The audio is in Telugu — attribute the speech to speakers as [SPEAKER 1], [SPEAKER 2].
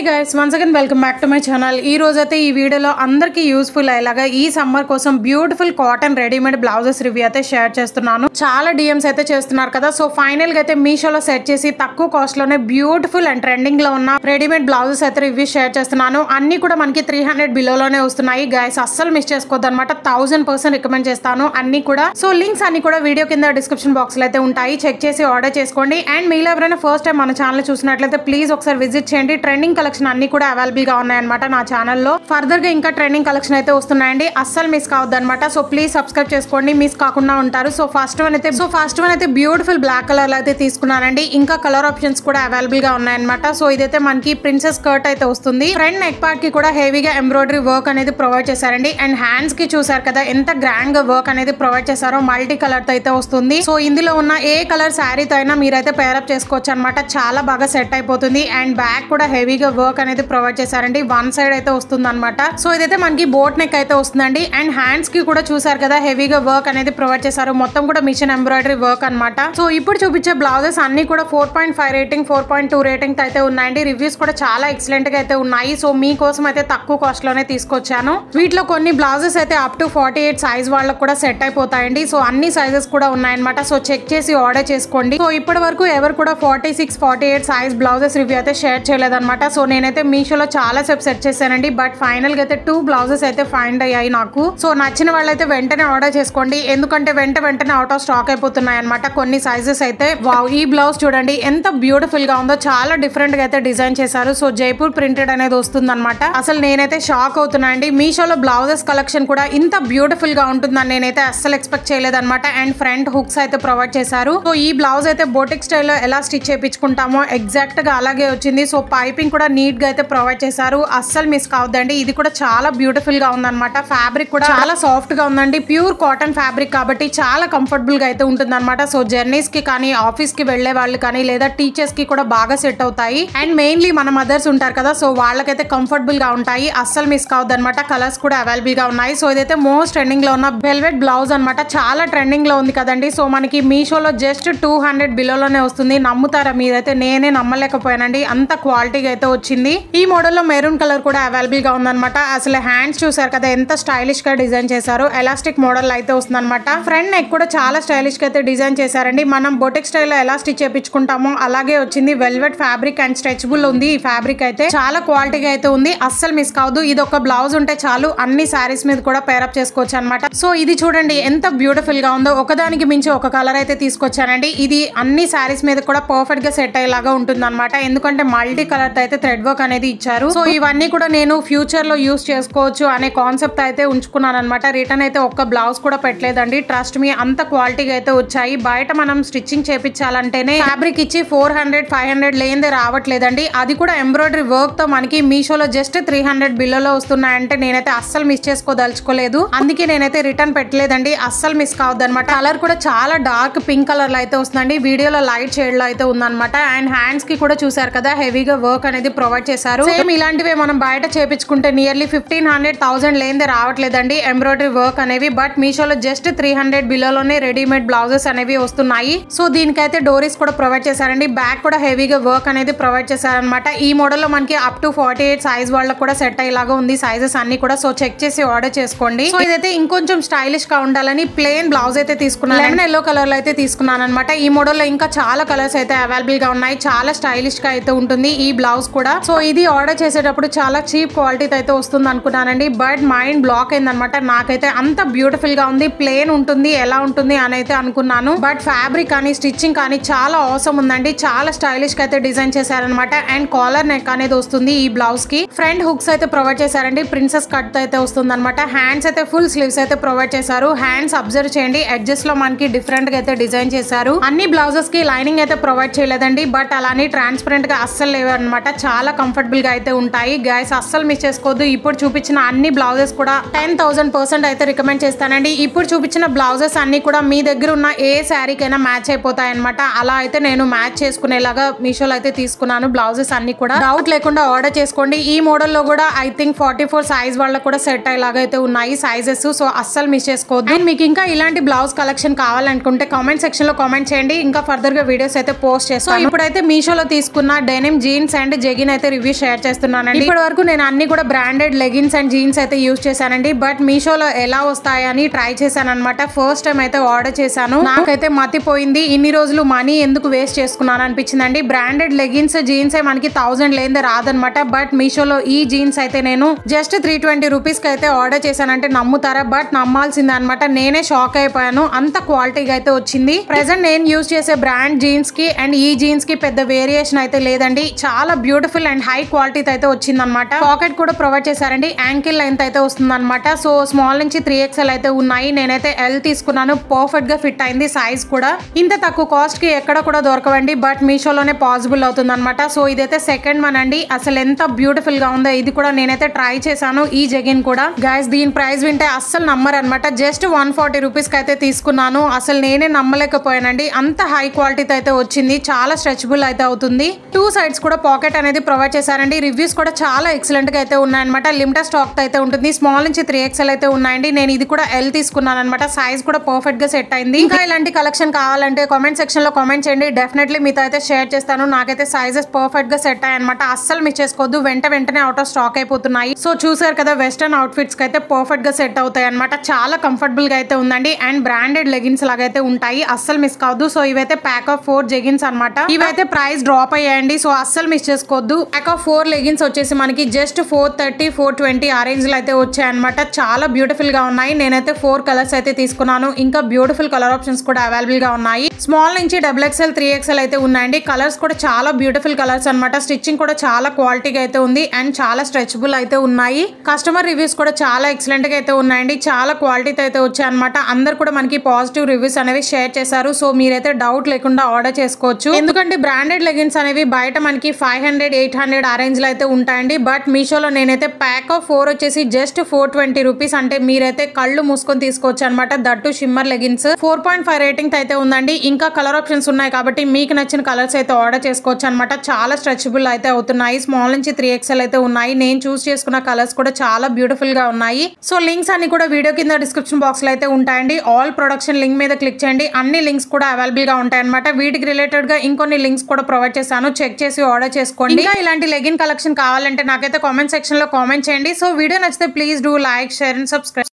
[SPEAKER 1] guys, once again welcome back to my channel. ఈ రోజైతే ఈ వీడియోలో అందరికీ యూస్ఫుల్ అయ్యేలాగా ఈ సమ్మర్ కోసం beautiful cotton readymade blouses review అయితే షేర్ చేస్తున్నాను. చాలా డిఎమ్స్ అయితే చేస్తున్నారు కదా, సో ఫైనల్ గా అయితే మీషోలో సెట్ చేసి తక్కువ కాస్ట్ లోనే బ్యూటిఫుల్ అండ్ ట్రెండింగ్ లో ఉన్న రెడీమేడ్ బ్లౌజెస్ అయితే రివ్యూ షేర్ చేస్తున్నాను. అన్ని కూడా మనకి 300 బిలోలోనే వస్తున్నాయి గైస్, అస్సలు మిస్ చేసుకోవద్దు అనమాట. 1000% రికమెండ్ చేస్తాను అన్ని కూడా. సో లింక్స్ అన్ని కూడా వీడియో కింద డిస్క్రిప్షన్ బాక్స్ లో అయితే ఉంటాయి, చెక్ చేసి ఆర్డర్ చేసుకోండి. అండ్ మీలో ఎవరైనా ఫస్ట్ టైం మన ఛానల్ చూసినట్లయితే ప్లీజ్ ఒకసారి విజిట్ చేయండి. ట్రెండింగ్ కలెక్షన్ అన్ని కూడా అవైలబుల్ గా ఉన్నాయన్నమాట నా ఛానల్లో. ఫర్దర్ గా ఇంకా ట్రెండింగ్ కలెక్షన్ అయితే వస్తున్నాయండి, అస్సలు మిస్ కావద్దు అనమాట. సో ప్లీజ్ సబ్స్క్రైబ్ చేసుకోండి, మిస్ కాకుండా ఉంటారు. సో ఫస్ట్ వన్ అయితే బ్యూటిఫుల్ బ్లాక్ కలర్ లో అయితే తీసుకున్నానండి. ఇంకా కలర్ ఆప్షన్స్ కూడా అవైలబుల్ గా ఉన్నాయన్నమాట. సో ఇదైతే మనకి ప్రిన్సెస్ స్కర్ట్ అయితే వస్తుంది. ఫ్రంట్ నెక్ పార్ట్ కి కూడా హెవీగా ఎంబ్రాయిడరీ వర్క్ అనేది ప్రొవైడ్ చేశారండి. అండ్ హ్యాండ్స్ కి చూసారు కదా ఎంత గ్రాండ్ గా వర్క్ అనేది ప్రొవైడ్ చేశారో, మల్టీ కలర్ తో అయితే వస్తుంది. సో ఇందులో ఉన్న ఏ కలర్ శారీతో అయినా మీరైతే పేరప్ చేసుకోవచ్చు అనమాట, చాలా బాగా సెట్ అయిపోతుంది. అండ్ బ్యాక్ కూడా హెవీగా వర్క్ అనేది ప్రొవైడ్ చేశారండి, వన్ సైడ్ అయితే వస్తుంది అనమాట. సో ఇదైతే మనకి బోట్ నెక్ అయితే వస్తుందండి. అండ్ హ్యాండ్స్ కి కూడా చూసారు కదా హెవీగా వర్క్ అనేది ప్రొవైడ్ చేశారు, మొత్తం కూడా మిషన్ ఎంబ్రాయిడరీ వర్క్ అనమాట. సో ఇప్పుడు చూపించే బ్లౌజెస్ అన్ని కూడా 4.5 రేటింగ్ 4.2 రేటింగ్ అయితే ఉన్నాయండి. రివ్యూస్ కూడా చాలా ఎక్సలెంట్ గా అయితే ఉన్నాయి. సో మీకోసం అయితే తక్కువ కాస్ట్ లోనే తీసుకొచ్చాను. వీటిలో కొన్ని బ్లౌజెస్ అయితే అప్ టు 48 సైజ్ వాళ్ళకి కూడా సెట్ అయిపోతాయండి. సో అన్ని సైజెస్ కూడా ఉన్నాయన్నమాట. సో చెక్ చేసి ఆర్డర్ చేసుకోండి. సో ఇప్పటి వరకు ఎవరు కూడా 46, 48 సైజ్ బ్లౌజెస్ రివ్యూ అయితే షేర్ చేయలేదన్నమాట. సో నేనైతే మీషోలో చాలా సేపు సెట్ చేశానండి, బట్ ఫైనల్ గా అయితే 2 బ్లౌజెస్ అయితే ఫైండ్ అయ్యాయి నాకు. సో నచ్చిన వాళ్ళైతే వెంటనే ఆర్డర్ చేసుకోండి, ఎందుకంటే వెంటనే అవుట్ ఆఫ్ స్టాక్ అయిపోతున్నాయి అనమాట కొన్ని సైజెస్ అయితే. వావ్, ఈ బ్లౌజ్ చూడండి ఎంత బ్యూటిఫుల్ గా ఉందో, చాలా డిఫరెంట్ గా అయితే డిజైన్ చేశారు. సో జైపూర్ ప్రింటెడ్ అనేది వస్తుంది అనమాట. అసలు నేనైతే షాక్ అవుతున్నా అండి, మీషోలో బ్లౌజెస్ కలెక్షన్ కూడా ఇంత బ్యూటిఫుల్ గా ఉంటుందని నేనైతే అస్సలు ఎక్స్పెక్ట్ చేయలేదన్నమాట. అండ్ ఫ్రంట్ హుక్స్ అయితే ప్రొవైడ్ చేశారు. సో ఈ బ్లౌజ్ అయితే బోటిక్ స్టైల్లో ఎలా స్టిచ్ చేయించుకుంటామో ఎగ్జాక్ట్ గా అలాగే వచ్చింది. సో పైపింగ్ కూడా నీట్ గా అయితే ప్రొవైడ్ చేశారు, అస్సలు మిస్ కావద్దండి. ఇది కూడా చాలా బ్యూటిఫుల్ గా ఉందన్నమాట. ఫ్యాబ్రిక్ కూడా చాలా సాఫ్ట్ గా ఉందండి, ప్యూర్ కాటన్ ఫ్యాబ్రిక్ కాబట్టి చాలా కంఫర్టబుల్ గా అయితే ఉంటుంది అనమాట. సో జర్నీస్ కి కానీ, ఆఫీస్ కి వెళ్లే వాళ్ళు కానీ, లేదా టీచర్స్ కి కూడా బాగా సెట్ అవుతాయి. అండ్ మెయిన్లీ మన మదర్స్ ఉంటారు కదా, సో వాళ్ళకైతే కంఫర్టబుల్ గా ఉంటాయి, అస్సలు మిస్ కావద్దు అనమాట. కలర్స్ కూడా అవైలబుల్ గా ఉన్నాయి. సో ఇదైతే మోస్ట్ ట్రెండింగ్ లో ఉన్న వెల్వెట్ బ్లౌజ్ అనమాట, చాలా ట్రెండింగ్ లో ఉంది కదండి. సో మనకి మీషోలో జస్ట్ 200 బిలోలోనే వస్తుంది. నమ్ముతారా మీరైతే? నేనే నమ్మలేకపోయానండి, అంత క్వాలిటీగా అయితే వచ్చింది. ఈ మోడల్ లో మెరూన్ కలర్ కూడా అవైలబుల్ గా ఉందన్నమాట. అసలు హ్యాండ్స్ చూసారు కదా ఎంత స్టైలిష్ గా డిజైన్ చేశారు, ఎలాస్టిక్ మోడల్ అయితే వస్తుంది అనమాట. ఫ్రంట్ నెక్ కూడా చాలా స్టైలిష్ గా అయితే డిజైన్ చేశారండి. మనం బొటిక్ స్టైల్ లో ఎలా స్టిచ్ చేయించుకుంటామో అలాగే వచ్చింది. వెల్వెట్ ఫ్యాబ్రిక్ అండ్ స్ట్రెచబుల్ ఉంది. ఈ ఫ్యాబ్రిక్ అయితే చాలా క్వాలిటీగా అయితే ఉంది, అస్సలు మిస్ కావద్దు. ఇది ఒక బ్లౌజ్ ఉంటే చాలు, అన్ని సారీస్ మీద కూడా పేరప్ చేసుకోవచ్చు అనమాట. సో ఇది చూడండి ఎంత బ్యూటిఫుల్ గా ఉందో, ఒకదానికి మించి ఒక కలర్ అయితే తీసుకొచ్చానండి. ఇది అన్ని సారీస్ మీద కూడా పర్ఫెక్ట్ గా సెట్ అయ్యేలాగా ఉంటుంది అనమాట, ఎందుకంటే మల్టీ కలర్ అయితే థ్రెడ్ వర్క్ అనేది ఇచ్చారు. సో ఇవన్నీ కూడా నేను ఫ్యూచర్ లో యూస్ చేసుకోవచ్చు అనే కాన్సెప్ట్ అయితే ఉంచుకున్నాను అనమాట. రిటర్న్ అయితే ఒక్క బ్లౌజ్ కూడా పెట్టలేదండి, ట్రస్ట్ మీ, అంత క్వాలిటీగా అయితే వచ్చాయి. బయట మనం స్టిచ్చింగ్ చేపించాలంటేనే ఫ్యాబ్రిక్ ఇచ్చి 400, 500 లేనిదే రావట్లేదండి. అది కూడా ఎంబ్రాయిడరీ వర్క్ తో మనకి మీషోలో జస్ట్ 300 బిల్లలో వస్తున్నాయంటే నేనైతే అస్సలు మిస్ చేసుకోదలుచుకోలేదు, అందుకే నేనైతే రిటర్న్ పెట్టలేదండి. అస్సలు మిస్ కావద్దు అనమాట. కలర్ కూడా చాలా డార్క్ పింక్ కలర్ లో అయితే వస్తుందండి, వీడియోలో లైట్ షేడ్ లో అయితే ఉందన్నమాట. అండ్ హ్యాండ్స్ కి కూడా చూసారు కదా హెవీగా వర్క్ అనేది ప్రొవైడ్ చేశారు. సేమ్ ఇలాంటివే మనం బయట చేపించుకుంటే నియర్లీ 1500, 1000 లేనిదే రావట్లేదండి ఎంబ్రాయిడరీ వర్క్ అనేవి. బట్ మీషోలో జస్ట్ 300 బిలోలోనే రెడీమేడ్ బ్లౌజెస్ అనేవి వస్తున్నాయి. సో దీనికైతే డోరీస్ కూడా ప్రొవైడ్ చేశారండి. బ్యాక్ కూడా హెవీగా వర్క్ అనేది ప్రొవైడ్ చేశారనమాట. ఈ మోడల్ లో మనకి అప్ టు 48 సైజ్ వాళ్ళకి కూడా సెట్ అయ్యేలాగా ఉంది సైజెస్ అన్ని కూడా. సో చెక్ చేసి ఆర్డర్ చేసుకోండి. సో ఇదైతే ఇంకొంచెం స్టైలిష్ గా ఉండాలని ప్లెయిన్ బ్లౌజ్ అయితే తీసుకున్నాను, లెమన్ ఎల్లో కలర్ లో అయితే తీసుకున్నాను అనమాట. ఈ మోడల్ లో ఇంకా చాలా కలర్స్ అయితే అవైలబుల్ గా ఉన్నాయి, చాలా స్టైలిష్ గా అయితే ఉంటుంది ఈ బ్లౌజ్ కూడా. సో ఇది ఆర్డర్ చేసేటప్పుడు చాలా చీప్ క్వాలిటీతో అయితే వస్తుంది అనుకున్నానండి, బట్ మైండ్ బ్లాక్ అయిందనమాట. నాకైతే అంత బ్యూటిఫుల్ గా ఉంది, ప్లేన్ ఉంటుంది ఎలా ఉంటుంది అని అయితే అనుకున్నాను, బట్ ఫ్యాబ్రిక్ కానీ స్టిచ్చింగ్ కానీ చాలా అవసరం ఉందండి, చాలా స్టైలిష్ గా అయితే డిజైన్ చేశారనమాట. అండ్ కాలర్ నెక్ అనేది వస్తుంది ఈ బ్లౌజ్ కి. ఫ్రంట్ హుక్స్ అయితే ప్రొవైడ్ చేశారండి, ప్రిన్సెస్ కట్ అయితే వస్తుంది అనమాట. హ్యాండ్స్ అయితే ఫుల్ స్లీవ్స్ అయితే ప్రొవైడ్ చేశారు. హ్యాండ్స్ అబ్జర్వ్ చేయండి, ఎడ్జెస్ లో మనకి డిఫరెంట్ గా అయితే డిజైన్ చేశారు. అన్ని బ్లౌజెస్ కి లైనింగ్ అయితే ప్రొవైడ్ చేయలేదండి, బట్ అలానే ట్రాన్స్పరెంట్ గా అస్సలు లేవు అనమాట, చాలా కంఫర్టబుల్ గా అయితే ఉంటాయి గైస్, అస్సలు మిస్ చేసుకోవద్దు. ఇప్పుడు చూపించిన అన్ని బ్లౌజెస్ కూడా 10,000% అయితే రికమెండ్ చేస్తానండి. ఇప్పుడు చూపించిన బ్లౌజెస్ అన్ని కూడా మీ దగ్గర ఉన్న ఏ శారీకైనా మ్యాచ్ అయిపోతాయి అనమాట. అలా అయితే నేను మ్యాచ్ చేసుకునేలాగా మీషోలో అయితే తీసుకున్నాను బ్లౌజెస్ అన్ని కూడా, డౌట్ లేకుండా ఆర్డర్ చేసుకోండి. ఈ మోడల్ లో కూడా ఐ థింక్ 44 సైజ్ వాళ్ళకి కూడా సెట్ అయ్యేలాగా అయితే ఉన్నాయి సైజెస్. సో అస్సలు మిస్ చేసుకోవద్దు. అండ్ మీకు ఇంకా ఇలాంటి బ్లౌజ్ కలెక్షన్ కావాలనుకుంటే కామెంట్ సెక్షన్ లో కామెంట్ చేయండి, ఇంకా ఫర్దర్ గా వీడియోస్ అయితే పోస్ట్ చేస్తాను. ఇప్పుడైతే మీషోలో తీసుకున్న డెనిమ్ జీన్స్ అండ్ జెగిన్ లెగిన్ అయితే రివ్యూ షేర్ చేస్తున్నానండి. ఇప్పటి వరకు నేను అన్ని కూడా బ్రాండెడ్ లెగిన్స్ అండ్ జీన్స్ అయితే యూజ్ చేశానండి. బట్ మీషోలో ఎలా వస్తాయని ట్రై చేశాను అనమాట. ఫస్ట్ టైం అయితే ఆర్డర్ చేశాను. నాకైతే మతిపోయింది. ఇన్ని రోజులు మనీ ఎందుకు వేస్ట్ చేసుకున్నాను అనిపించిందండి. బ్రాండెడ్ లెగిన్స్ జీన్స్ మనకి 1000 లేదే రాదనమాట. బట్ మీషోలో ఈ జీన్స్ అయితే నేను జస్ట్ 320 రూపీస్ కి అయితే ఆర్డర్ చేశానంటే నమ్ముతారా? బట్ నమ్మాల్సిందే అనమాట. నేనే షాక్ అయిపోయాను. అంత క్వాలిటీగా అయితే వచ్చింది. ప్రెసెంట్ నేను యూజ్ చేసే బ్రాండ్ జీన్స్ కి అండ్ ఈ జీన్స్ కి పెద్ద వేరియేషన్ అయితే లేదండి. చాలా బ్యూటిఫుల్ అండ్ హై క్వాలిటీ అయితే వచ్చింది అనమాట. పాకెట్ కూడా ప్రొవైడ్ చేశారండి. యాంకిల్ లెంత్ అయితే వస్తుంది అనమాట. సో స్మాల్ నుంచి 3XL అయితే ఉన్నాయి. నేనైతే L తీసుకున్నాను. పర్ఫెక్ట్ గా ఫిట్ అయింది. సైజ్ కూడా ఇంత తక్కువ కాస్ట్ కి ఎక్కడ కూడా దొరకవండి. బట్ మీషోలోనే పాసిబుల్ అవుతుంది అనమాట. సో ఇదైతే సెకండ్ వన్ అండి. అసలు ఎంత బ్యూటిఫుల్ గా ఉందో ఇది కూడా నేనైతే ట్రై చేశాను. ఈ జెగిన్ కూడా గైస్ దీని ప్రైస్ వింటే అస్సలు నమ్మరు అనమాట. జస్ట్ 140 రూపీస్ కి అయితే తీసుకున్నాను. అసలు నేనే నమ్మలేకపోయానండి. అంత హై క్వాలిటీ అయితే వచ్చింది. చాలా స్ట్రెచబుల్ అయితే అవుతుంది. 2 సైడ్స్ కూడా పాకెట్ అనేది ప్రొవైడ్ చేశారండి. రివ్యూస్ కూడా చాలా ఎక్సలెంట్ గా అయితే ఉన్నాయన్నమాట. లిమిటెడ్ స్టాక్ అయితే ఉంటుంది. స్మాల్ నుంచి 3XL అయితే ఉన్నాయండి. నేను ఇది కూడా L తీసుకున్నాను అనమాట. సైజ్ కూడా పర్ఫెక్ట్ గా సెట్ అయింది. ఇంకా ఇలాంటి కలెక్షన్ కావాలంటే కామెంట్ సెక్షన్ లో కామెంట్ చేయండి. డెఫినెట్లీ మీతో అయితే షేర్ చేస్తాను. నాకైతే సైజెస్ పర్ఫెక్ట్ గా సెట్ అయ్యాయి అనమాట. అస్సలు మిస్ చేసుకోవద్దు. వెంటనే అవుట్ ఆఫ్ స్టాక్ అయిపోతున్నాయి. సో చూసారు కదా, వెస్టర్న్ అవుట్ఫిట్స్ కి అయితే పర్ఫెక్ట్ గా సెట్ అవుతాయి అనమాట. చాలా కంఫర్టబుల్ గా అయితే ఉందండి. అండ్ బ్రాండెడ్ లెగిన్స్ లాగైతే ఉంటాయి. అస్సలు మిస్ కావద్దు. సో ఇవైతే ప్యాక్ ఆఫ్ 4 జెగిన్స్ అనమాట. ఇవైతే ప్రైస్ డ్రాప్ అయ్యాయండి. సో అస్సలు మిస్ చేసుకోవద్దు. ప్యాక్ ఆఫ్ 4 లెగిన్స్ వచ్చేసి మనకి జస్ట్ 430, 420 ఆ రేంజ్ లో అయితే వచ్చాయి అనమాట. చాలా బ్యూటిఫుల్ గా ఉన్నాయి. నేనైతే 4 కలర్స్ అయితే తీసుకున్నాను. ఇంకా బ్యూటిఫుల్ కలర్ ఆప్షన్స్ కూడా అవైలబుల్ గా ఉన్నాయి. స్మాల్ నుంచి XXL, 3XL అయితే ఉన్నాయండి. కలర్స్ కూడా చాలా బ్యూటిఫుల్ కలర్స్ అనమాట. స్టిచ్చింగ్ కూడా చాలా క్వాలిటీగా అయితే ఉంది. అండ్ చాలా స్ట్రెచబుల్ అయితే ఉన్నాయి. కస్టమర్ రివ్యూస్ కూడా చాలా ఎక్సలెంట్ గా అయితే ఉన్నాయండి. చాలా క్వాలిటీతో అయితే వచ్చాయి అనమాట. అందరు కూడా మనకి పాజిటివ్ రివ్యూస్ అనేవి షేర్ చేశారు. సో మీరైతే డౌట్ లేకుండా ఆర్డర్ చేసుకోవచ్చు. ఎందుకంటే బ్రాండెడ్ లెగిన్స్ అనేవి బయట మనకి 500, 800 ఆ రేంజ్ లో అయితే ఉంటాయండి. బట్ మీషోలో నేనైతే ప్యాక్ ఆఫ్ 4 వచ్చేసి జస్ట్ 420 రూపీస్. అంటే మీరైతే కళ్ళు మూసుకొని తీసుకోవచ్చు అనమాట. దట్టు షిమ్మర్ లెగిన్స్ 4.5 రేటింగ్ అయితే ఉందండి. ఇంకా కలర్ ఆప్షన్స్ ఉన్నాయి కాబట్టి మీకు నచ్చిన కలర్స్ అయితే ఆర్డర్ చేసుకోవచ్చు అనమాట. చాలా స్ట్రెచబుల్ అయితే అవుతున్నాయి. స్మాల్ నుంచి 3XL అయితే ఉన్నాయి. నేను చూస్ చేసుకున్న కలర్స్ కూడా చాలా బ్యూటిఫుల్ గా ఉన్నాయి. సో లింక్స్ అన్ని కూడా వీడియో కింద డిస్క్రిప్షన్ బాక్స్ లో అయితే ఉంటాయండి. ఆల్ ప్రొడక్షన్ లింక్ మీద క్లిక్ చేయండి. అన్ని లింక్స్ కూడా అవైలబుల్ గా ఉంటాయి అనమాట. వీటికి రిలేటెడ్ గా ఇంకొన్ని లింక్స్ కూడా ప్రొవైడ్ చేశాను. చెక్ చేసి ఆర్డర్ చేసుకోండి. ఇంకా ఇలాంటి లెగిన్ కలెక్షన్ కావాలంటే నాకైతే కామెంట్ సెక్షన్ లో కామెంట్ చేయండి. సో వీడియో నచ్చితే please do like, share and subscribe.